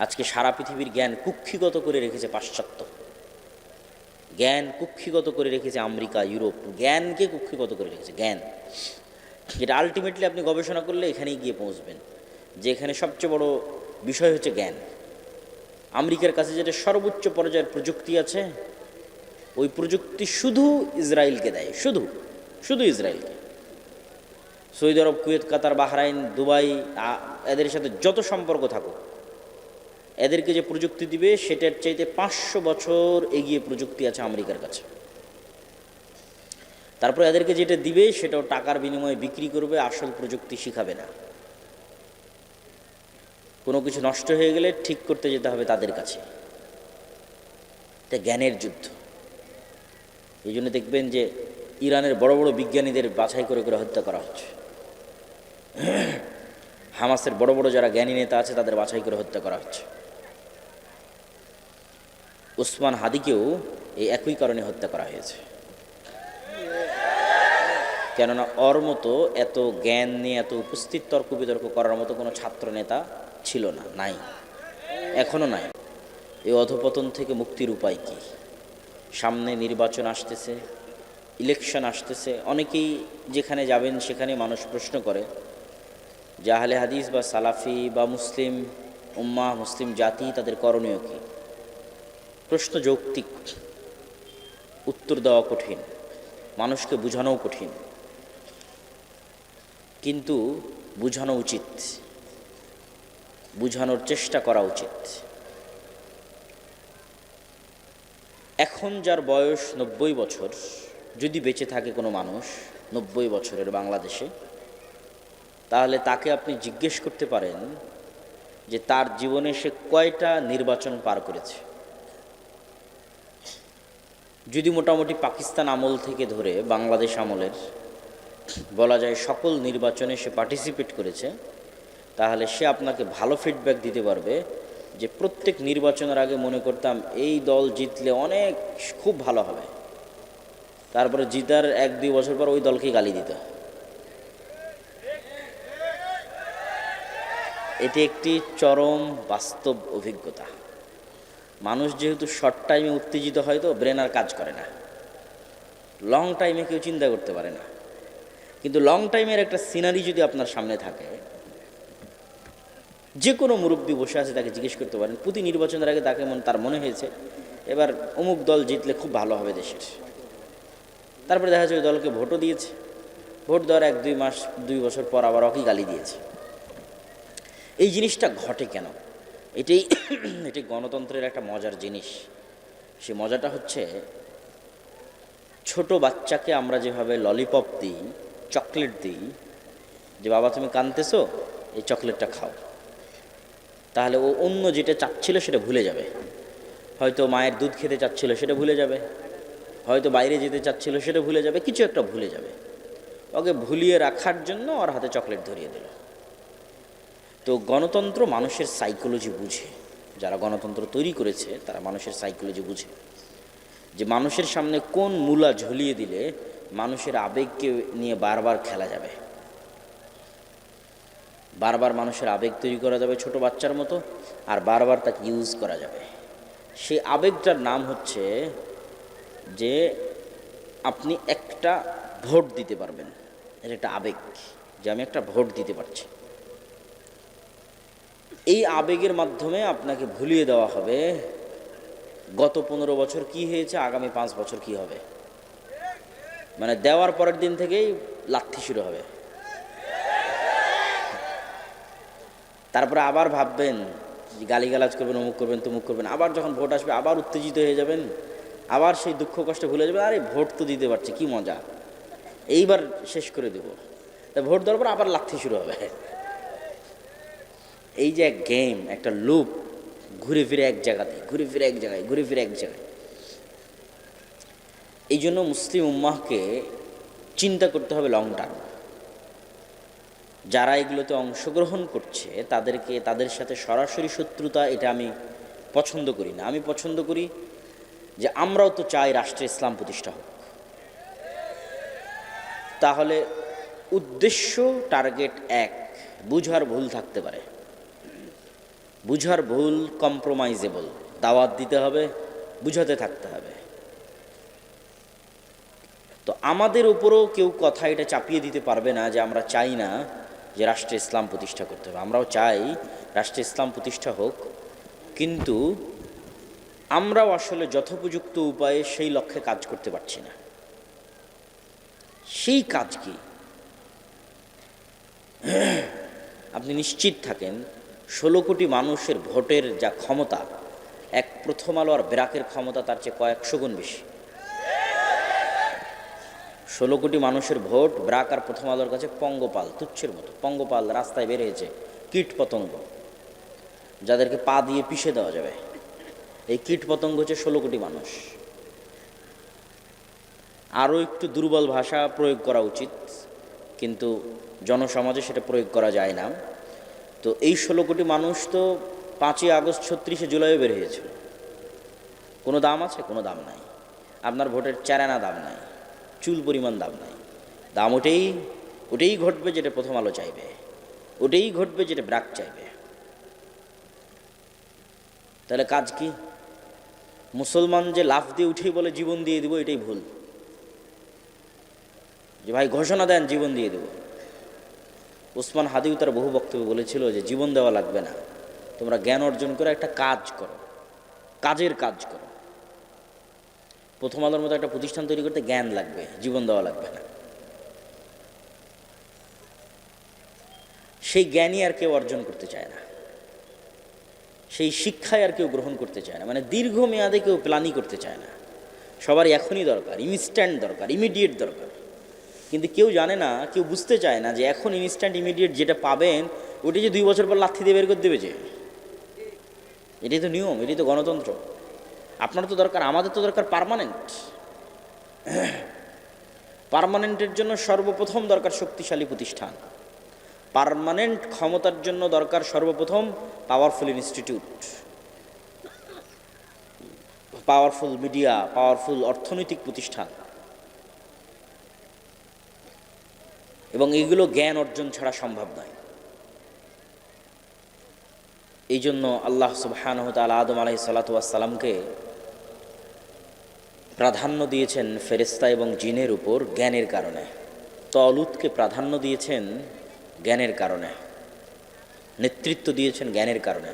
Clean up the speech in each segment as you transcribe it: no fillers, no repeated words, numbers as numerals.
আজকে সারা পৃথিবীর জ্ঞান কুক্ষিগত করে রেখেছে পাশ্চাত্য, জ্ঞান কুক্ষিগত করে রেখেছে আমেরিকা, ইউরোপ, জ্ঞানকে কুক্ষিগত করে রেখেছে জ্ঞান। এটা আলটিমেটলি আপনি গবেষণা করলে এখানেই গিয়ে পৌঁছবেন যে এখানে সবচেয়ে বড় বিষয় হচ্ছে জ্ঞান। আমেরিকার কাছে যেটা সর্বোচ্চ পর্যায়ের প্রযুক্তি আছে, ওই প্রযুক্তি শুধু ইসরায়েলকে দেয়, শুধু শুধু ইসরায়েলকে। সৌদি আরব, কুয়েত, কাতার, বাহরাইন, দুবাই, এদের সাথে যত সম্পর্ক থাকুক, এদেরকে যে প্রযুক্তি দিবে সেটার চাইতে 500 বছর এগিয়ে প্রযুক্তি আছে আমেরিকার কাছে। তারপর এদেরকে যেটা দিবে সেটাও টাকার বিনিময়ে বিক্রি করবে, আসল প্রযুক্তি শিখাবে না। কোনো কিছু নষ্ট হয়ে গেলে ঠিক করতে যেতে হবে তাদের কাছে। এটা জ্ঞানের যুদ্ধ। এই জন্য দেখবেন যে ইরানের বড় বড় বিজ্ঞানীদের বাছাই করে করে হত্যা করা হচ্ছে, হামাসের বড় বড় যারা জ্ঞানী নেতা আছে তাদের বাছাই করে হত্যা করা হচ্ছে। ওসমান হাদিকেও এই একই কারণে হত্যা করা হয়েছে, কেননা ওর মতো এত জ্ঞান নিয়ে এত উপস্থিত তর্ক বিতর্ক করার মতো কোনো ছাত্র নেতা ছিল না, নাই, এখনো নাই। এই অধপতন থেকে মুক্তির উপায় কি? সামনে নির্বাচন আসতেছে, ইলেকশন আসতেছে, অনেকেই যেখানে যাবেন সেখানে মানুষ প্রশ্ন করে যে আহলে হাদিস বা সালাফি বা মুসলিম উম্মাহ, মুসলিম জাতি, তাদের করণীয় কি? প্রশ্ন যৌক্তিক, উত্তর দেওয়া কঠিন, মানুষকে বোঝানোও কঠিন, কিন্তু বোঝানো উচিত, বোঝানোর চেষ্টা করা উচিত। এখন যার বয়স 90 বছর, যদি বেঁচে থাকে কোনো মানুষ 90 বছরের বাংলাদেশে, তাহলে তাকে আপনি জিজ্ঞেস করতে পারেন যে তার জীবনে সে কয়টা নির্বাচন পার করেছে। যদি মোটামুটি পাকিস্তান আমল থেকে ধরে বাংলাদেশ আমলের বলা যায় সকল নির্বাচনে সে পার্টিসিপেট করেছে, তাহলে সে আপনাকে ভালো ফিডব্যাক দিতে পারবে যে প্রত্যেক নির্বাচনের আগে মনে করতাম এই দল জিতলে অনেক খুব ভালো হবে, তারপরে জিতার 1-2 বছর পর ওই দলকে গালি দিত। এটি একটি চরম বাস্তব অভিজ্ঞতা। মানুষ যেহেতু শর্ট টাইমে উত্তেজিত হয়, তো ব্রেন আর কাজ করে না, লং টাইমে কেউ চিন্তা করতে পারে না। কিন্তু লং টাইমের একটা সিনারি যদি আপনার সামনে থাকে, যে কোনো মুরব্বী বসে আছে তাকে জিজ্ঞেস করতে পারেন, প্রতি নির্বাচনের আগে তাকে তার মনে হয়েছে এবার অমুক দল জিতলে খুব ভালো হবে দেশের। তারপরে দেখা যাচ্ছে ওই দলকে ভোটও দিয়েছে, ভোট দেওয়ার 1-2 মাস 2 বছর পর আবার ওকেই গালি দিয়েছে। এই জিনিসটা ঘটে কেন? এটি গণতন্ত্রের একটা মজার জিনিস। সে মজাটা হচ্ছে, ছোট বাচ্চাকে আমরা যেভাবে ললিপপ দিই, চকলেট দিই, যে বাবা তুমি কাঁদতেছো, এই চকলেটটা খাও, তাহলে ও অন্য যেটা চাচ্ছিল সেটা ভুলে যাবে। হয়তো মায়ের দুধ খেতে চাচ্ছিল সেটা ভুলে যাবে, হয়তো বাইরে যেতে চাচ্ছিল সেটা ভুলে যাবে, কিছু একটা ভুলে যাবে। ওকে ভুলিয়ে রাখার জন্য ওর হাতে চকলেট ধরিয়ে দিল। তো গণতন্ত্র মানুষের সাইকোলজি বুঝে, যারা গণতন্ত্র তৈরি করেছে তারা মানুষের সাইকোলজি বুঝে, যে মানুষের সামনে কোন মূলা ঝুলিয়ে দিলে মানুষের আবেগকে নিয়ে বারবার খেলা যাবে, বারবার মানুষের আবেগ তৈরি করা যাবে ছোট বাচ্চার মতো, আর বারবার তাকে ইউজ করা যাবে। সেই আবেগটার নাম হচ্ছে যে আপনি একটা ভোট দিতে পারবেন, এটা একটা আবেগ, যে আমি একটা ভোট দিতে পারছি। এই আবেগের মাধ্যমে আপনাকে ভুলিয়ে দেওয়া হবে গত 15 বছর কি হয়েছে, আগামী 5 বছর কি হবে। মানে দেওয়ার পরের দিন থেকেই লাথি শুরু হবে। তারপরে আবার ভাববেন, গালিগালাজ করবেন, অমুক করবেন, তমুক করবেন। আবার যখন ভোট আসবে আবার উত্তেজিত হয়ে যাবেন, আবার সেই দুঃখ কষ্ট ভুলে যাবেন, আরে ভোট তো দিতে পারছি, কি মজা, এইবার শেষ করে দেব। তা ভোট দেওয়ার পর আবার লাথি শুরু হবে। এই যে এক গেম, একটা লুপ, ঘুরে ফিরে এক জায়গাতে, ঘুরে ফিরে এক জায়গায়, ঘুরে ফিরে এক জায়গায়। এই জন্য মুসলিম উম্মাহকে চিন্তা করতে হবে লং টার্ম। যারা এগুলোতে অংশগ্রহণ করছে তাদেরকে, তাদের সাথে সরাসরি শত্রুতা, এটা আমি পছন্দ করি না। আমি পছন্দ করি যে আমরাও তো চাই রাষ্ট্রে ইসলাম প্রতিষ্ঠা হোক। তাহলে উদ্দেশ্য, টার্গেট এক, বুঝার ভুল থাকতে পারে, বুঝার ভুল কম্প্রোমাইজেবল, দাওয়াত দিতে হবে, বুঝাতে থাকতে হবে। তো আমাদের উপরও কেউ কথা এটা চাপিয়ে দিতে পারবে না যে আমরা চাই না যে রাষ্ট্রে ইসলাম প্রতিষ্ঠা করতে হবে। আমরাও চাই রাষ্ট্রে ইসলাম প্রতিষ্ঠা হোক, কিন্তু আমরাও আসলে যথোপযুক্ত উপায়ে সেই লক্ষ্যে কাজ করতে পারছি না। সেই কাজ কি? আপনি নিশ্চিত থাকেন 16 কোটি মানুষের ভোটের যা ক্ষমতা, এক প্রথম আলো আর ব্র্যাকের ক্ষমতা তার চেয়ে কয়েকশো গুণ বেশি। 16 কোটি মানুষের ভোট ব্র্যাক আর প্রথম আলোর কাছে পঙ্গপাল, তুচ্ছের মতো। পঙ্গপাল রাস্তায় বের হয়েছে, কীট পতঙ্গ, যাদেরকে পা দিয়ে পিষে দেওয়া যাবে। এই কীট পতঙ্গ হচ্ছে 16 কোটি মানুষ। আরও একটু দুর্বল ভাষা প্রয়োগ করা উচিত, কিন্তু জনসমাজে সেটা প্রয়োগ করা যায় না। তো এই 16 কোটি মানুষ তো 5ই আগস্ট 36শে জুলাইও বের হয়েছিল। কোনো দাম আছে? কোনো দাম নাই। আপনার ভোটের 4 আনা দাম নাই, চুল পরিমাণ দাম নাই। দাম ওটাই ঘটবে যেটা প্রথম আলো চাইবে, ওটাই ঘটবে যেটা ব্র্যাক চাইবে। তাহলে কাজ কি? মুসলমান যে লাফ দিয়ে উঠেই বলে জীবন দিয়ে দিব, এটাই ভুল। যে ভাই ঘোষণা দেন জীবন দিয়ে দেব। ওসমান হাদিও তার বহু বক্তব্য বলেছিল যে জীবন দেওয়া লাগবে না, তোমরা জ্ঞান অর্জন করে একটা কাজ করো, কাজের কাজ করো। প্রথম আলোর মতো একটা প্রতিষ্ঠান তৈরি করতে জ্ঞান লাগবে, জীবন দেওয়া লাগবে না। সেই জ্ঞানই আর কেউ অর্জন করতে চায় না, সেই শিক্ষায় আর কেউ গ্রহণ করতে চায় না। মানে দীর্ঘমেয়াদে কেউ প্ল্যানই করতে চায় না। সবারই এখনই দরকার, ইনস্ট্যান্ট দরকার, ইমিডিয়েট দরকার। কিন্তু কেউ জানে না, কেউ বুঝতে চায় না যে এখন ইনস্ট্যান্ট ইমিডিয়েট যেটা পাবেন ওটি যে 2 বছর পর লাথি দিয়ে বের করে দেবে। যে এটাই তো নিয়ম, এটাই তো গণতন্ত্র। আপনার তো দরকার, আমাদের তো দরকার পার্মানেন্ট। পার্মানেন্টের জন্য সর্বপ্রথম দরকার শক্তিশালী প্রতিষ্ঠান। পার্মানেন্ট ক্ষমতার জন্য দরকার সর্বপ্রথম powerful institute, powerful media, powerful অর্থনৈতিক প্রতিষ্ঠান। এবং এইগুলো জ্ঞান অর্জন ছাড়া সম্ভব নয়। এই জন্য আল্লাহ সুবহানাহু ওয়া তাআলা আদম আলাইহিস সালাতু ওয়াস সালামকে প্রাধান্য দিয়েছেন ফেরেশতা এবং জিনের উপর জ্ঞানের কারণে। তলুতকে প্রাধান্য দিয়েছেন জ্ঞানের কারণে, নেতৃত্ব দিয়েছেন জ্ঞানের কারণে।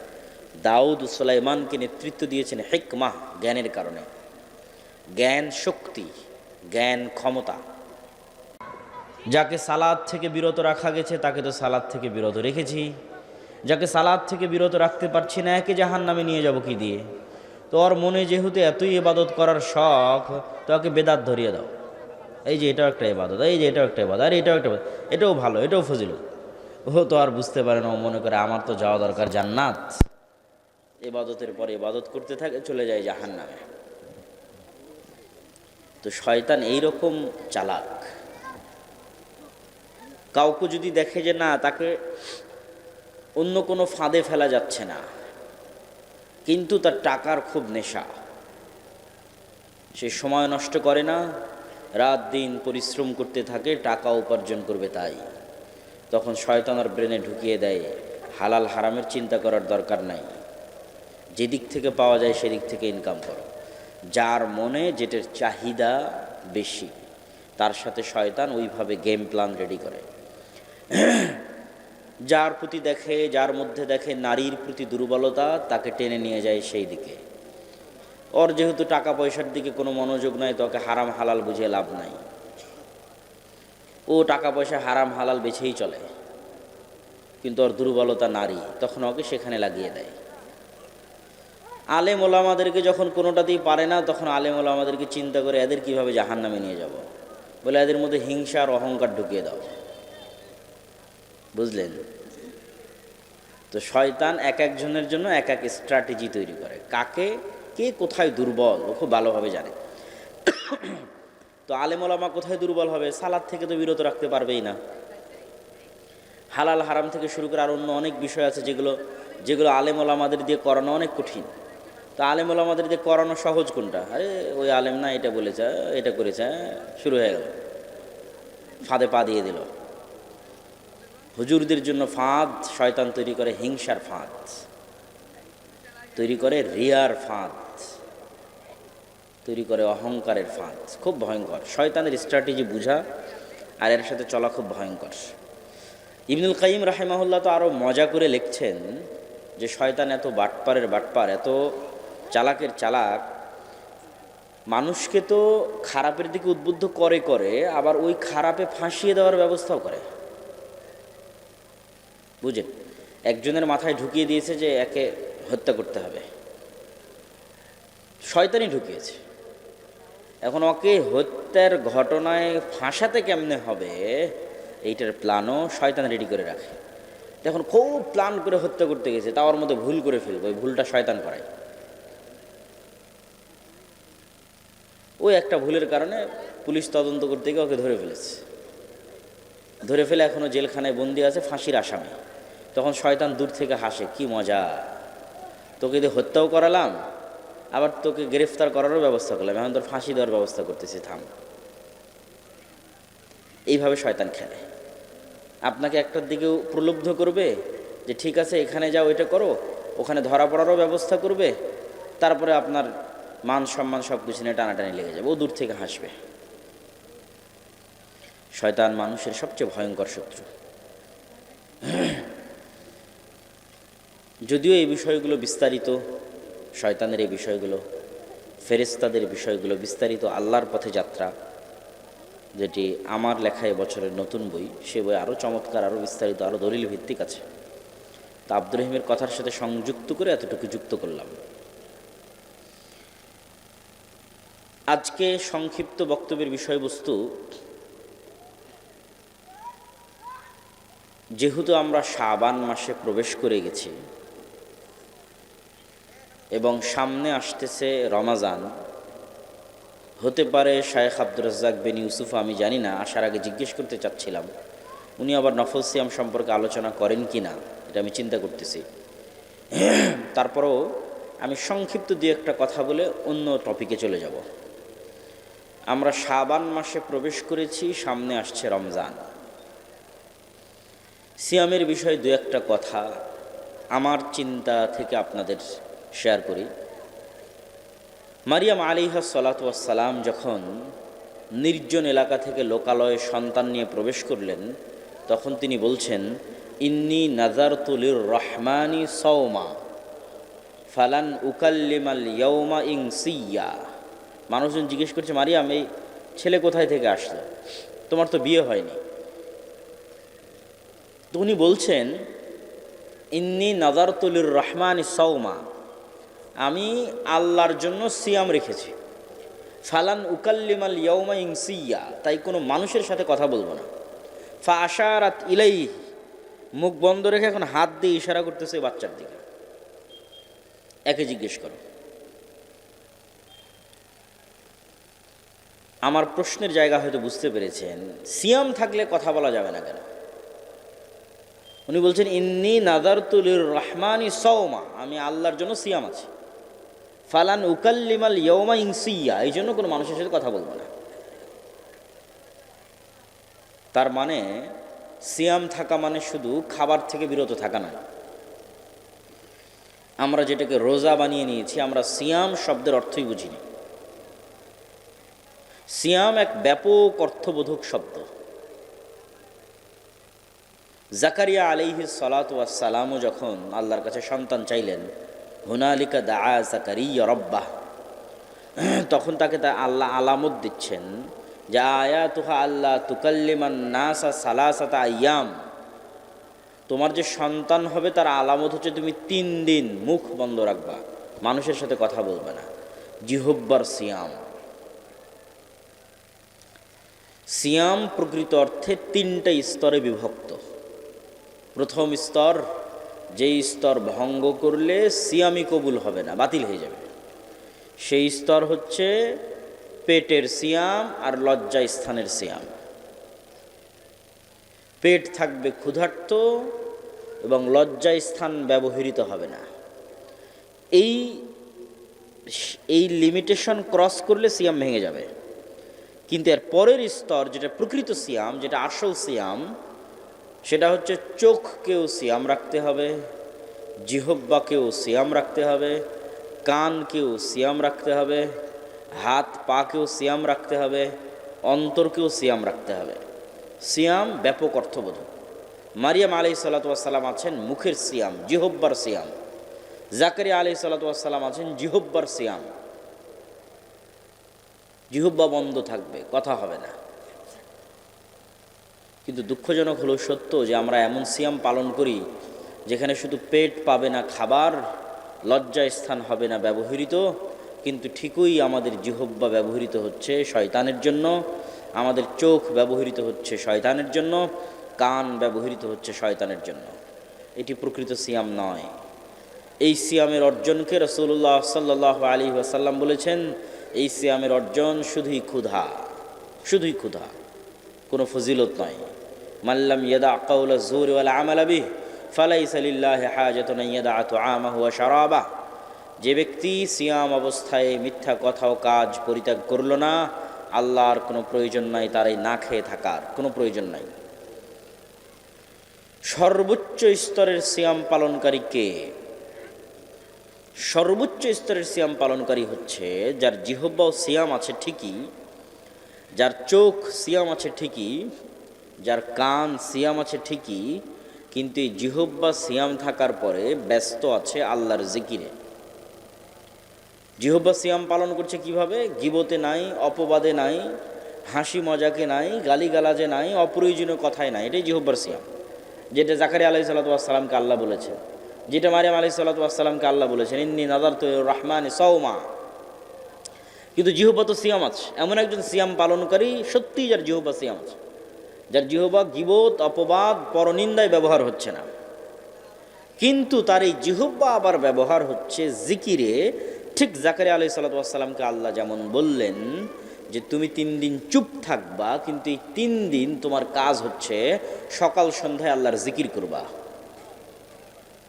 দাউদ সুলাইমানকে নেতৃত্ব দিয়েছেন হিকমাহ, জ্ঞানের কারণে। জ্ঞান শক্তি, জ্ঞান ক্ষমতা। যাকে সালাত থেকে বিরত রাখা গেছে তাকে তো সালাত থেকে বিরত রেখেছি, যাকে সালাত থেকে বিরত রাখতে পারছি না একে জাহান্নামে নিয়ে যাব কি দিয়ে? তো ওর মনে যেহেতু এতই ইবাদত করার শখ, তো ওকে বেদাত ধরিয়ে দাও। এই যে এটাও একটা ইবাদত, এই যে এটাও একটা ইবাদত, আর এটাও একটা, এটাও ভালো, এটাও ফজিলত। ও তো আর বুঝতে পারে না, ও মনে করে আমার তো যাওয়া দরকার জান্নাত। ইবাদতের পরে ইবাদত করতে থাকে, চলে যায় জাহান্নামে। তো শয়তান এইরকম চালাক। কাউকে যদি দেখে যে না, তাকে অন্য কোনো ফাঁদে ফেলা যাচ্ছে না, কিন্তু তার টাকার খুব নেশা, সে সময় নষ্ট করে না, রাত দিন পরিশ্রম করতে থাকে, টাকা উপার্জন করবে। তাই তখন শয়তান আর ব্রেনে ঢুকিয়ে দেয় হালাল হারামের চিন্তা করার দরকার নাই, যেদিক থেকে পাওয়া যায় সেদিক থেকে ইনকাম করো। যার মনে যেটার চাহিদা বেশি তার সাথে শয়তান ওইভাবে গেম প্ল্যান রেডি করে। যার প্রতি দেখে, যার মধ্যে দেখে নারীর প্রতি দুর্বলতা, তাকে টেনে নিয়ে যায় সেই দিকে। ওর যেহেতু টাকা পয়সার দিকে কোনো মনোযোগ নাই, তোকে হারাম হালাল বুঝে লাভ নাই। ও টাকা পয়সা হারাম হালাল বেছেই চলে, কিন্তু ওর দুর্বলতা নারী, তখন ওকে সেখানে লাগিয়ে দেয়। আলেম ওলামাদেরকে যখন কোনোটাতেই পারে না, তখন আলেম ওলামাদেরকে চিন্তা করে এদের কিভাবে জাহান্নামে নিয়ে যাব, বলে এদের মধ্যে হিংসা আর অহংকার ঢুকিয়ে দাও। বুঝলেন? তো শয়তান এক একজনের জন্য এক এক স্ট্র্যাটেজি তৈরি করে, কাকে কে কোথায় দুর্বল ও খুব ভালোভাবে জানে। তো আলেম ওলামা কোথায় দুর্বল হবে? সালাদ থেকে তো বিরত রাখতে পারবেই না। হালাল হারাম থেকে শুরু করে আর অন্য অনেক বিষয় আছে যেগুলো আলেম ওলামাদের দিয়ে করানো অনেক কঠিন। তো আলেম ওলামাদের দিয়ে করানো সহজ কোনটা? আরে ওই আলেম না এটা বলেছে, এটা করেছে, শুরু হয়ে গেল, ফাঁদে পা দিয়ে দিল। হুজুরদের জন্য ফাঁদ শয়তান তৈরি করে, হিংসার ফাঁদ। তৈরি করে রিয়ার ফাঁদ, তৈরি করে অহংকারের ফাঁদ। খুব ভয়ঙ্কর। শয়তানের স্ট্র্যাটেজি বুঝা আর এর সাথে চলা খুব ভয়ঙ্কর। ইবনুল কাইয়িম রাহিমাহুল্লাহ তো আরও মজা করে লিখছেন যে শয়তান এত বাটপারের বাটপার, এত চালাকের চালাক, মানুষকে তো খারাপের দিকে উদ্বুদ্ধ করে করে আবার ওই খারাপে ফাঁসিয়ে দেওয়ার ব্যবস্থাও করে। বুঝেন, একজনের মাথায় ঢুকিয়ে দিয়েছে যে একে হত্যা করতে হবে, শয়তানই ঢুকিয়েছে। এখন ওকে হত্যার ঘটনায় ফাঁসাতে কেমনে হবে এইটার প্ল্যানও শয়তান রেডি করে রাখে। এখন খুব প্ল্যান করে হত্যা করতে গেছে, তা ওর মধ্যে ভুল করে ফেলবে, ওই ভুলটা শয়তান করায়। ওই একটা ভুলের কারণে পুলিশ তদন্ত করতে গিয়ে ওকে ধরে ফেলেছে, ধরে ফেলে এখনও জেলখানায় বন্দি আছে, ফাঁসির আসামি। তখন শয়তান দূর থেকে হাসে, কি মজা, তোকে দিয়ে হত্যাও করালাম, আবার তোকে গ্রেফতার করারও ব্যবস্থা করলাম, এখন তোর ফাঁসি দেওয়ার ব্যবস্থা করতেছি, থাম। এইভাবে শয়তান খেলে। আপনাকে একটার দিকেও প্রলুব্ধ করবে যে ঠিক আছে এখানে যাও, এটা করো, ওখানে ধরা পড়ারও ব্যবস্থা করবে, তারপরে আপনার মান সম্মান সব কিছু নিয়ে টানাটানি লেগে যাবে, ও দূর থেকে হাসবে। শয়তান মানুষের সবচেয়ে ভয়ঙ্কর শত্রু। যদিও এই বিষয়গুলো বিস্তারিত, শয়তানের এই বিষয়গুলো, ফেরেশতাদের বিষয়গুলো বিস্তারিত আল্লাহর পথে যাত্রা, যেটি আমার লেখা বছরের নতুন বই, সে বই আরও চমৎকার, আরও বিস্তারিত, আরও দলিল ভিত্তিক আছে। তা আব্দুর রহিমের কথার সাথে সংযুক্ত করে এতটুকু যুক্ত করলাম। আজকে সংক্ষিপ্ত বক্তব্যের বিষয়বস্তু, যেহেতু আমরা শাবান মাসে প্রবেশ করে গেছি এবং সামনে আসতেছে রমাজান, হতে পারে শায়েখ আব্দুর রাজ্জাক বিন ইউসুফ, আমি জানি না, আসার আগে জিজ্ঞেস করতে চাচ্ছিলাম উনি আবার নফল সিয়াম সম্পর্কে আলোচনা করেন কি না, এটা আমি চিন্তা করতেছি। তারপরেও আমি সংক্ষিপ্ত দিয়ে একটা কথা বলে অন্য টপিকে চলে যাব। আমরা শাবান মাসে প্রবেশ করেছি, সামনে আসছে রমজান। সিয়ামের বিষয়ে দু একটা কথা আমার চিন্তা থেকে আপনাদের শেয়ার করি। মারিয়াম আলাইহিস সালাতু ওয়াস সালাম যখন নির্জন এলাকা থেকে লোকালয়ে সন্তান নিয়ে প্রবেশ করলেন, তখন তিনি বলছেন, ইন্নী নাযারতু লির রহমানি সাওমা ফালান উকাল্লিমাল ইয়াওমা ইনসিয়া। মানুষজন জিজ্ঞেস করছে, মারিয়াম এই ছেলে কোথায় থেকে আসলো, তোমার তো বিয়ে হয়নি। তো উনি বলছেন, ইন্নী নাযারতু লির রহমানি সাওমা, আমি আল্লাহর জন্য সিয়াম রেখেছি। ফালান উকাল্লিমাল ইয়াওমা ইনসিয়া, তাই কোনো মানুষের সাথে কথা বলবো না। ফা আশারাত ইলাইহি, মুখ বন্ধ রেখে এখন হাত দিয়ে ইশারা করতেছে বাচ্চার দিকে। একে জিজ্ঞেস করো। আমার প্রশ্নের জায়গা হয়তো বুঝতে পেরেছেন, সিয়াম থাকলে কথা বলা যাবে না কেন? উনি বলছেন, ইন্নী নাযারতু লির রহমানি সাওমা, আমি আল্লাহর জন্য সিয়াম আছি। ফালান উকাল্লিমাল ইয়াওমা ইনসিয়া, এই জন্য কোনো মানুষের সাথে কথা বলবো না। তার মানে সিয়াম থাকা মানে শুধু খাবার থেকে বিরত থাকা না। আমরা যেটাকে রোজা বানিয়ে নিয়েছি, আমরা সিয়াম শব্দের অর্থই বুঝিনি। সিয়াম এক ব্যাপক অর্থবোধক শব্দ। জাকারিয়া আলাইহিস সালাতু ওয়াস সালামও যখন আল্লাহর কাছে সন্তান চাইলেন, হুনালিকা দাআ জাকারিয়া রাব্বাহ, তখন তাকে আল্লাহ আলামত দিচ্ছেন যে আয়াতুহা আল্লাহ তুকাল্লিমান নাসা সালাসাতা আইয়াম, তোমার যে সন্তান হবে তার আলামত হচ্ছে তুমি 3 দিন মুখ বন্ধ রাখবা, মানুষের সাথে কথা বলবে না। জিহব্বার সিয়াম। সিয়াম প্রকৃত অর্থে 3টা স্তরে বিভক্ত। প্রথম স্তর, যেই স্তর ভঙ্গ করলে সিয়ামই কবুল হবে না, বাতিল হয়ে যাবে, সেই স্তর হচ্ছে পেটের সিয়াম আর লজ্জা স্থানের সিয়াম। পেট থাকবে ক্ষুধার্ত এবং লজ্জা স্থান ব্যবহৃত হবে না। এই লিমিটেশন ক্রস করলে সিয়াম ভেঙে যাবে। কিন্তু এর পরের স্তর, যেটা প্রকৃত সিয়াম, যেটা আসল সিয়াম, সেটা হচ্ছে চোখকেও সিয়াম রাখতে হবে, জিহব্বাকেও সিয়াম রাখতে হবে, কানকেও সিয়াম রাখতে হবে, হাত পাকেও সিয়াম রাখতে হবে, অন্তরকেও সিয়াম রাখতে হবে। সিয়াম ব্যাপক অর্থবোধক। মারিয়াম আলাইহিস সালাতু ওয়াস সালাম আছেন মুখের সিয়াম, জিহব্বার সিয়াম। জাকারিয়া আলাইহিস সালাতু ওয়াস সালাম আছেন জিহব্বার সিয়াম, জিহব্বা বন্ধ থাকবে, কথা হবে না। কিন্তু দুঃখজনক হলো সত্য যে আমরা এমন সিয়াম পালন করি যেখানে শুধু পেট পাবে না খাবার, লজ্জায় স্থান হবে না ব্যবহৃত, কিন্তু ঠিকই আমাদের জিহব্বা ব্যবহৃত হচ্ছে শয়তানের জন্য, আমাদের চোখ ব্যবহৃত হচ্ছে শয়তানের জন্য, কান ব্যবহৃত হচ্ছে শয়তানের জন্য। এটি প্রকৃত সিয়াম নয়। এই সিয়ামের অর্জনকে রাসূলুল্লাহ সাল্লাল্লাহু আলাইহি ওয়াসাল্লাম বলেছেন, এই সিয়ামের অর্জন শুধুই ক্ষুধা, শুধুই ক্ষুধা, কোনো ফজিলত নয়। মাল্লাম ইয়াদা কাউলা যুর ওয়াল আমালা বিহি ফালাইসা লিল্লাহি হাজাতুন আন ইয়াদা তুআমাহু ওয়া শারাবাহু। যে ব্যক্তি সিয়াম অবস্থায় মিথ্যা কথা ও কাজ পরিত্যাগ করল না, আল্লাহর কোনো প্রয়োজন নাই তার এই না খেয়ে থাকার, কোনো প্রয়োজন নাই। সর্বোচ্চ স্তরের সিয়াম পালনকারী কে? সর্বোচ্চ স্তরের সিয়াম পালনকারী হচ্ছে যার জিহব্বা ও সিয়াম আছে ঠিকই, যার চোখ সিয়াম আছে ঠিকই, যার কান সিয়াম আছে ঠিকই, কিন্তু এই জিহব্বা সিয়াম থাকার পরে ব্যস্ত আছে আল্লাহর জিকিরে। জিহব্বা সিয়াম পালন করছে কিভাবে? গীবতে নাই, অপবাদে নাই, হাসি মজাকে নাই, গালিগালাজে নাই, অপ্রয়োজনীয় কথায় নাই। এটাই জিহব্বার সিয়াম, যেটা জাকারিয়া আলাইহিস সালাতু ওয়াস সালামকে আল্লাহ বলেছেন, যেটা মারিয়াম আলাইহিস সালাতু ওয়াস সালামকে আল্লাহ বলেছেন, ইন্নী নাযারতু লির-রাহমানি সাওমা। কিন্তু জিহব্বা তো সিয়াম আছে। এমন একজন সিয়াম পালনকারী সত্যিই যার জিহব্বা সিয়াম আছে, যার জিহব্বা গীবত, অপবাদ, পরনিন্দায় ব্যবহার হচ্ছে না, কিন্তু তার এই জিহব্বা আবার ব্যবহার হচ্ছে জিকিরে। ঠিক জাকারিয়া আলাইহিস সালাতু ওয়াস সালামকে আল্লাহ যেমন বললেন যে তুমি 3 দিন চুপ থাকবা, কিন্তু এই 3 দিন তোমার কাজ হচ্ছে সকাল সন্ধ্যায় আল্লাহর জিকির করবা।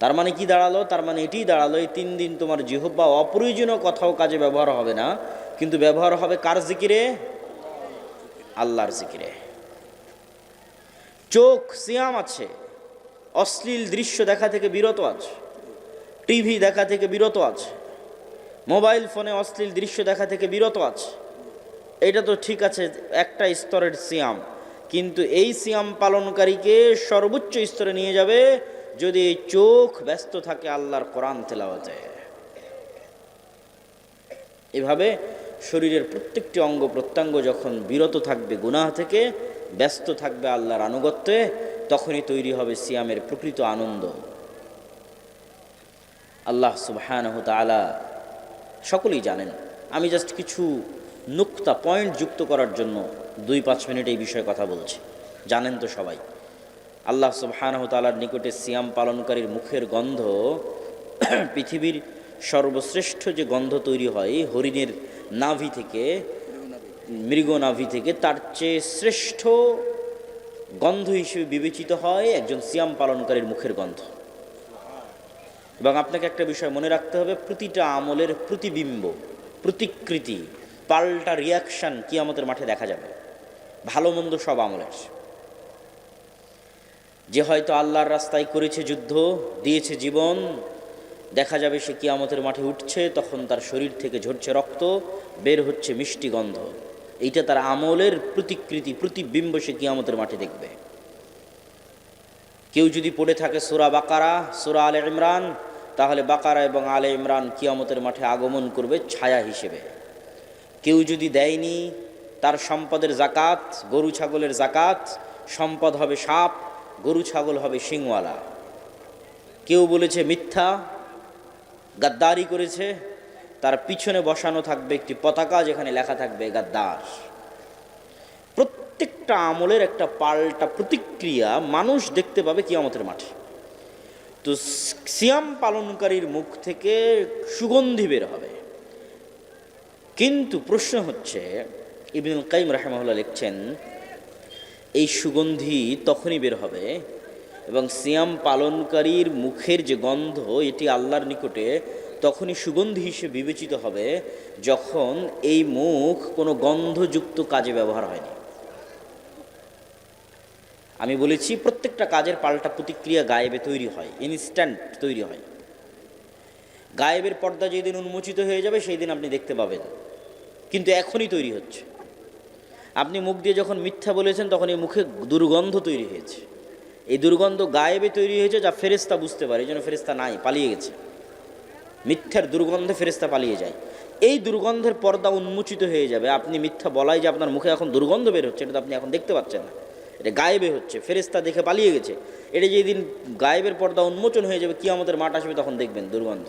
তার মানে কি দাঁড়ালো? তার মানে এটি দাঁড়ালো এই 3 দিন তোমার জিহব্বা অপ্রয়োজনীয় কথাও কাজে ব্যবহার হবে না, কিন্তু ব্যবহার হবে কার জিকিরে? আল্লাহর জিকিরে। চোখ সিয়াম আছে, অশ্লীল দৃশ্য দেখা থেকে বিরত আছে, টিভি দেখা থেকে বিরত আছে, মোবাইল ফোনে অশ্লীল দৃশ্য দেখা থেকে বিরত আছে। এটা তো ঠিক আছে, একটা স্তরের সিয়াম, কিন্তু এই সিয়াম পালনকারীকে সর্বোচ্চ স্তরে নিয়ে যাবে যদি এই চোখ ব্যস্ত থাকে আল্লাহর কোরআন তেলাওয়াতে। এভাবে শরীরের প্রত্যেকটি অঙ্গ প্রত্যঙ্গ যখন বিরত থাকবে গুনাহ থেকে, ব্যস্ত থাকবে আল্লাহর আনুগত্যে, তখনই তৈরি হবে সিয়ামের প্রকৃত আনন্দ। আল্লাহ সুবহানাহু তাআলা সকলেই জানেন। আমি জাস্ট কিছু নুক্তা পয়েন্ট যুক্ত করার জন্য 2-5 মিনিট এই বিষয়ে কথা বলছি। জানেন তো সবাই, আল্লাহ সুবহানাহু তাআলার নিকটে সিয়াম পালনকারীর মুখের গন্ধ পৃথিবীর সর্বশ্রেষ্ঠ যে গন্ধ তৈরি হয় হরিণের নাভি থেকে, মৃগ নাভি থেকে, তার চেয়ে শ্রেষ্ঠ গন্ধ হিসেবে বিবেচিত হয় একজন সিয়াম পালনকারীর মুখের গন্ধ। এবং আপনাকে একটা বিষয় মনে রাখতে হবে, প্রতিটা আমলের প্রতিবিম্ব, প্রতিকৃতি, পাল্টা রিয়াকশান কিয়ামতের মাঠে দেখা যাবে, ভালো মন্দ সব আমলের। যে হয়তো আল্লাহর রাস্তায় করেছে যুদ্ধ, দিয়েছে জীবন, দেখা যাবে সে কিয়ামতের মাঠে উঠছে, তখন তার শরীর থেকে ঝরছে রক্ত, বের হচ্ছে মিষ্টি গন্ধ। এইটা তার আমলের প্রতিকৃতি, প্রতিবিম্ব সে কিয়ামতের মাঠে দেখবে। কেউ যদি পড়ে থাকে সূরা বাকারা, সূরা আলে ইমরান, তাহলে বাকারা এবং আলে ইমরান কিয়ামতের মাঠে আগমন করবে ছায়া হিসেবে। কেউ যদি দেয়নি তার সম্পদের জাকাত, গরু ছাগলের জাকাত, সম্পদ হবে সাপ, গরু ছাগল হবে শিংওয়ালা। কেউ বলেছে মিথ্যা, গাদ্দারি করেছে, তার পিছনে বসানো থাকবে একটি পতাকা, যেখানে লেখা থাকবে গাদ্দার। প্রত্যেকটা আমলের একটা পাল্টা প্রতিক্রিয়া মানুষ দেখতে পাবে কিয়ামতের মাঠে। তো সিয়াম পালনকারীর মুখ থেকে সুগন্ধি বের হবে। কিন্তু প্রশ্ন হচ্ছে, ইবনুল কাইয়িম রাহিমাহুল্লাহ লিখছেন, এই সুগন্ধি তখনই বের হবে এবং সিয়াম পালনকারীর মুখের যে গন্ধ, এটি আল্লাহর নিকটে তখনই সুগন্ধি হিসেবে বিবেচিত হবে যখন এই মুখ কোনো গন্ধযুক্ত কাজে ব্যবহার হয়নি। আমি বলেছি প্রত্যেকটা কাজের পাল্টা প্রতিক্রিয়া গায়েবে তৈরি হয়, ইনস্ট্যান্ট তৈরি হয়। গায়েবের পর্দা যেদিন উন্মোচিত হয়ে যাবে সেই দিন আপনি দেখতে পাবেন, কিন্তু এখনই তৈরি হচ্ছে। আপনি মুখ দিয়ে যখন মিথ্যা বলেছেন তখন এই মুখে দুর্গন্ধ তৈরি হয়েছে। এই দুর্গন্ধ গায়েবে তৈরি হয়েছে, যা ফেরেশতা বুঝতে পারে, এই জন্য ফেরেশতা নাই, পালিয়ে গেছে। মিথ্যার দুর্গন্ধে ফেরেশতা পালিয়ে যায়। এই দুর্গন্ধের পর্দা উন্মোচিত হয়ে যাবে। আপনি মিথ্যা বলাই যে আপনার মুখে এখন দুর্গন্ধ বের হচ্ছে, এটা তো আপনি এখন দেখতে পাচ্ছেন না, এটা গায়েবে হচ্ছে, ফেরেশতা দেখে পালিয়ে গেছে। এটা যেদিন গায়েবের পর্দা উন্মোচন হয়ে যাবে, কিয়ামতের মাঠ আসবে, তখন দেখবেন দুর্গন্ধ।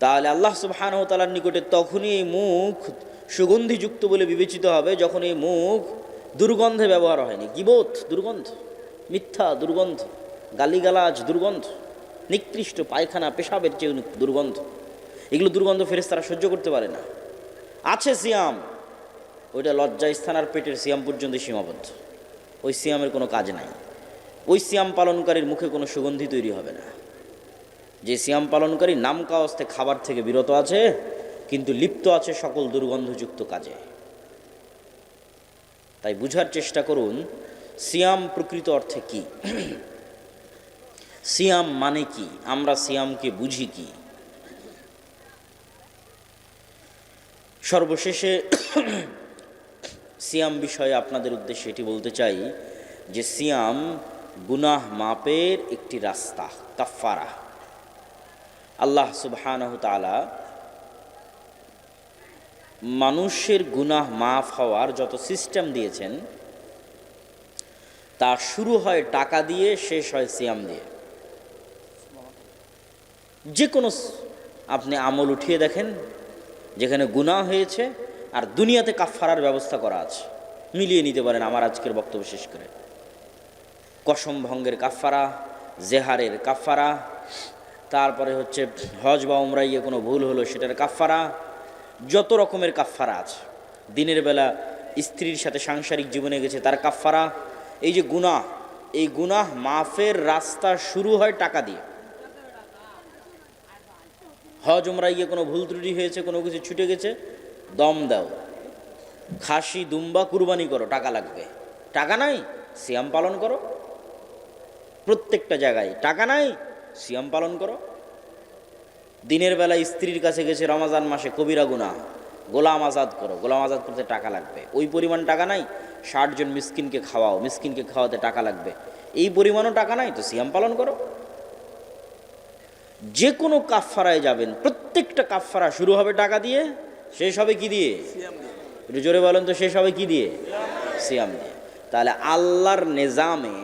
তাহলে আল্লাহ সুবহানাহু ওয়া তাআলার নিকটে তখনই এই মুখ সুগন্ধিযুক্ত বলে বিবেচিত হবে যখন এই মুখ দুর্গন্ধে ব্যবহার হয়নি। গীবত দুর্গন্ধ, মিথ্যা দুর্গন্ধ, গালিগালাজ দুর্গন্ধ, নিকৃষ্ট পায়খানা পেশাবের চেয়ে দুর্গন্ধ, এগুলো দুর্গন্ধ ফেরেশতারা সহ্য করতে পারে না। আছে সিয়াম, ওইটা লজ্জাস্থান আর পেটের সিয়াম পর্যন্ত সীমাবদ্ধ, ওই সিয়ামের কোনো কাজ নাই। ওই সিয়াম পালনকারীর মুখে কোনো সুগন্ধি তৈরি হবে না। যে সিয়াম পালনকারী নাম কাওয়াস্তে খাবার থেকে বিরত আছে, কিন্তু লিপ্ত আছে সকল দুর্গন্ধযুক্ত কাজে। তাই বুঝার চেষ্টা করুন সিয়াম প্রকৃত অর্থে কি, সিয়াম মানে কি, আমরা সিয়ামকে বুঝি কি। সর্বশেষে সিয়াম বিষয়ে আপনাদের উদ্দেশ্যে এটি বলতে চাই যে সিয়াম গুনাহ মাপের একটি রাস্তা, কাফারা। আল্লাহ সুবহানাহু তাআলা মানুষের গুনাহ মাফ হওয়ার যত সিস্টেম দিয়েছেন, তা শুরু হয় টাকা দিয়ে, শেষ হয় সিয়াম দিয়ে। যে কোনো আপনি আমল উঠিয়ে দেখেন যেখানে গুনাহ হয়েছে আর দুনিয়াতে কাফারার ব্যবস্থা করা আছে, মিলিয়ে নিতে পারেন আমার আজকের বক্তব্য শেষ করে। কসম ভঙ্গের কাফারা, জেহারের কাফারা, তারপরে হচ্ছে হজ বা উমরায় কোনো ভুল হলো সেটার কাফারা, যত রকমের কাফারা আছে। দিনের বেলা স্ত্রীর সাথে সাংসারিক জীবনে গেছে তার কাফারা। এই যে গুনাহ, এই গুনাহ মাফের রাস্তা শুরু হয় টাকা দিয়ে। হজ উমরায় কোনো ভুল ত্রুটি হয়েছে, কোনো কিছু ছুটে গেছে, দম দাও, খাসি দুম্বা কুরবানি করো, টাকা লাগবে। টাকা নাই, সিয়াম পালন করো। প্রত্যেকটা জায়গায় টাকা নাই, সিয়াম পালন করো। দিনের বেলা স্ত্রীর কাছে গেছে রমজান মাসে, কবিরা গুনাহ, গোলাম আজাদ করো, গোলাম আজাদ করতে টাকা লাগবে। ওই পরিমাণ টাকা নাই, 60 জন মিসকিনকে খাওয়াও, মিসকিনকে খাওয়াতে টাকা লাগবে। এই পরিমাণও টাকা নাই, তো সিয়াম পালন করো। যে কোনো কাফারায় যাবেন, প্রত্যেকটা কাফারা শুরু হবে টাকা দিয়ে, শেষ হবে কি দিয়ে? একটু জোরে বলেন তো, শেষ হবে কি দিয়ে? সিয়াম দিয়ে। তাহলে আল্লাহর নিজামে,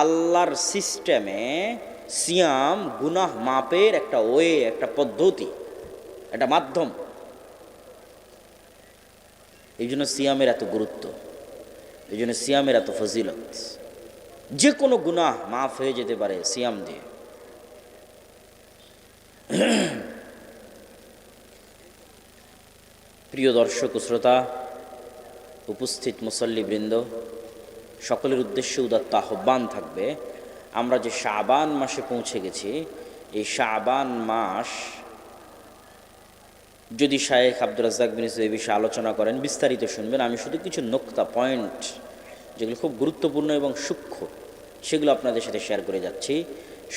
আল্লাহর সিস্টেমে সিয়াম গুনাহ মাপের একটা ওয়ে, একটা পদ্ধতি, একটা মাধ্যম। এই জন্য সিয়ামের এত গুরুত্ব, এই জন্য সিয়ামের এত ফজিলত। যে কোনো গুনাহ মাফ হয়ে যেতে পারে সিয়াম দিয়ে। প্রিয় দর্শক ও শ্রোতা, উপস্থিত মুসল্লিবৃন্দ, সকলের উদ্দেশ্যে উদাত্ত আহ্বান থাকবে, আমরা যে শাবান মাসে পৌঁছে গেছি, এই শাবান মাস যদি শায়েখ আব্দুর রাজ্জাক বিন ইউসুফ এই বিষয়ে আলোচনা করেন, বিস্তারিত শুনবেন। আমি শুধু কিছু নোক্তা, পয়েন্ট যেগুলো খুব গুরুত্বপূর্ণ এবং সূক্ষ্ম, সেগুলো আপনাদের সাথে শেয়ার করে যাচ্ছি।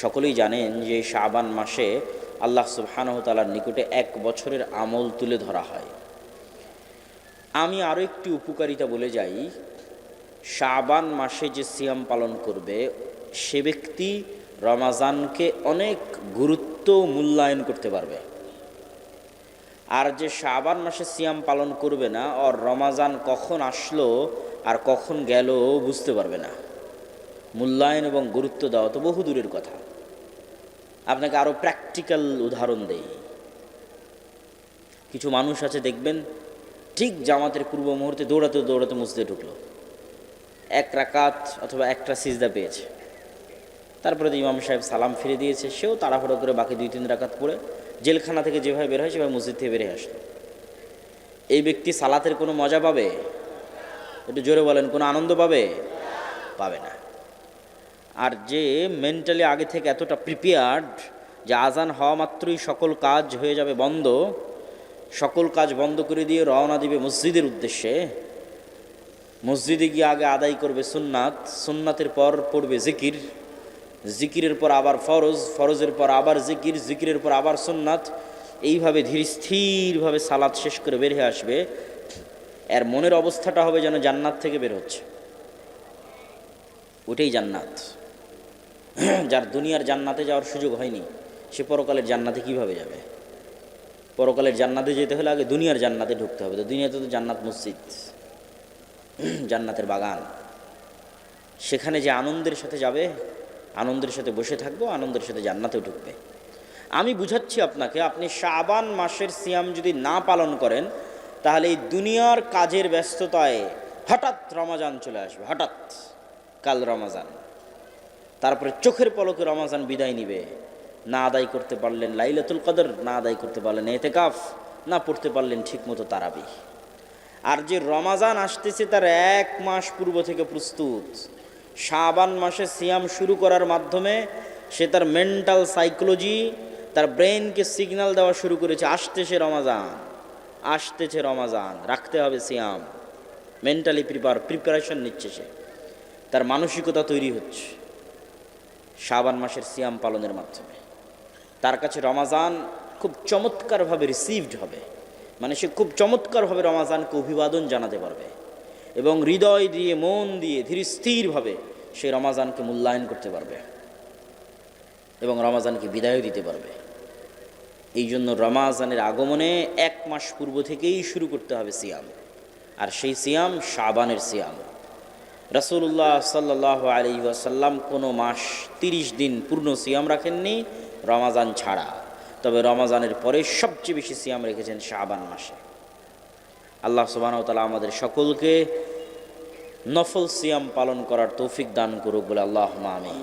সকলেই জানেন যে এই শাবান মাসে আল্লাহ সুবহানাহু ওয়া তাআলার নিকটে 1 বছরের আমল তুলে ধরা হয়। আমি আরও একটি উপকারিতা বলে যাই, শাবান মাসে যে সিয়াম পালন করবে সে ব্যক্তি রমাজানকে অনেক গুরুত্ব মূল্যায়ন করতে পারবে। আর যে শাবান মাসে সিয়াম পালন করবে না, আর রমাজান কখন আসলো আর কখন গেল বুঝতে পারবে না। মূল্যায়ন এবং গুরুত্ব দেওয়া তো বহু দূরের কথা। আপনাকে আরও প্র্যাকটিক্যাল উদাহরণ দেই। কিছু মানুষ আছে দেখবেন, ঠিক জামাতের পূর্ব মুহূর্তে দৌড়াতে দৌড়াতে মসজিদে ঢুকলো, 1 রাকাত অথবা একটা সিজদা পেয়েছে, তারপরে ইমাম সাহেব সালাম ফিরে দিয়েছে, সেও তাড়াহুড়ো করে বাকি 2-3 রাকাত পড়ে জেলখানা থেকে যেভাবে বের হয় সেভাবে মসজিদ থেকে বেরিয়ে আসলো। এই ব্যক্তি সালাতের কোনো মজা পাবে? একটু জোরে বলেন, কোনো আনন্দ পাবে? পাবে না। আর যে মেন্টালি আগে থেকে এতটা প্রিপেয়ার্ড যে আজান হওয়া মাত্রই সকল কাজ হয়ে যাবে বন্ধ, সকল কাজ বন্ধ করে দিয়ে রওনা দিবে মসজিদের উদ্দেশ্যে, মসজিদে গিয়ে আগে আদায় করবে সুন্নাত, সুন্নাতের পর পড়বে জিকির, জিকিরের পর আবার ফরজ, ফরজের পর আবার জিকির, জিকিরের পর আবার সুন্নাত, এইভাবে ধীর স্থিরভাবে সালাত শেষ করে বের হয়ে আসবে, এর মনের অবস্থাটা হবে যেন জান্নাত থেকে বের হচ্ছে। ওটাই জান্নাত। যার দুনিয়ার জান্নাতে যাওয়ার সুযোগ হয়নি, সে পরকালের জান্নাতে কিভাবে যাবে? পরকালের জান্নাতে যেতে হলে আগে দুনিয়ার জান্নাতে ঢুকতে হবে। তো দুনিয়াতে তো জান্নাত মসজিদ, জান্নাতের বাগান, সেখানে যে আনন্দের সাথে যাবে, আনন্দের সাথে বসে থাকবো, আনন্দের সাথে জান্নাতেও ঢুকবে। আমি বুঝাচ্ছি আপনাকে, আপনি শাবান মাসের সিয়াম যদি না পালন করেন, তাহলে এই দুনিয়ার কাজের ব্যস্ততায় হঠাৎ রমাজান চলে আসবে, হঠাৎ কাল রমাজান, তারপরে চোখের পলকে রমাজান বিদায় নিবে। না আদায় করতে পারলেন লাইলাতুল কদর, না আদায় করতে পারলেন এতেকাফ, না পড়তে পারলেন ঠিকমতো তারাবি। আর যে রমাজান আসতেছে তার 1 মাস পূর্ব থেকে প্রস্তুত। শাবান মাসে সিয়াম শুরু করার মাধ্যমে সে তার মেন্টাল সাইকোলজি, তার ব্রেনকে সিগন্যাল দেওয়া শুরু করেছে, আসতেছে রমাজান, আসতেছে রমাজান, রাখতে হবে সিয়াম। মেন্টালি প্রিপারেশন নিচ্ছে সে, তার মানসিকতা তৈরি হচ্ছে শাবান মাসের সিয়াম পালনের মাধ্যমে। তার কাছে রমাজান খুব চমৎকারভাবে রিসিভড হবে, মানে সে খুব চমৎকারভাবে রমাজানকে অভিবাদন জানাতে পারবে এবং হৃদয় দিয়ে, মন দিয়ে, ধীর স্থিরভাবে সে রমাজানকে মূল্যায়ন করতে পারবে এবং রমাজানকে বিদায়ও দিতে পারবে। এই জন্য রমাজানের আগমনে 1 মাস পূর্ব থেকেই শুরু করতে হবে সিয়াম, আর সেই সিয়াম শাবানের সিয়াম। রাসূলুল্লাহ সাল্লাল্লাহু আলাইহি ওয়াসাল্লাম কোনো মাস 30 দিন পূর্ণ সিয়াম রাখেননি রমাজান ছাড়া, তবে রমাজানের পরে সবচেয়ে বেশি সিয়াম রেখেছেন শাবান মাসে। আল্লাহ সুবহানাহু ওয়া তাআলা আমাদের সকলকে নফল সিয়াম পালন করার তৌফিক দান করুক বলে আল্লাহুম্মা আমিন।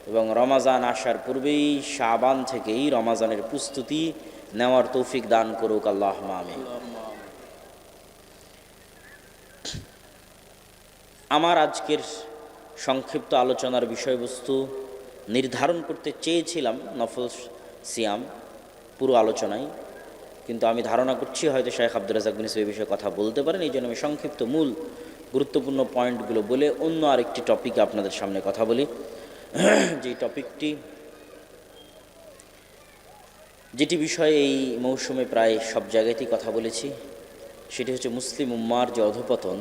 এবং রমাজান আসার পূর্বেই শাবান থেকেই রমাজানের প্রস্তুতি নেওয়ার তৌফিক দান করুক আল্লাহুম্মা আমিন। আমার আজকের সংক্ষিপ্ত আলোচনার বিষয়বস্তু নির্ধারণ করতে চেয়েছিলাম নফল সিয়াম পুরো আলোচনায়, কিন্তু আমি ধারণা করছি হয়তো শেখ আব্দুর রাজ্জাক বিন ইউসুফ এই বিষয়ে কথা বলতে পারেন। এই জন্য আমি সংক্ষিপ্ত মূল গুরুত্বপূর্ণ পয়েন্টগুলো বলে অন্য আরেকটি টপিকে আপনাদের সামনে কথা বলি। যেটি বিষয়ে এই মৌসুমে প্রায় সব জায়গাতেই কথা বলেছি, সেটি হচ্ছে মুসলিম উম্মার যে অধঃপতন,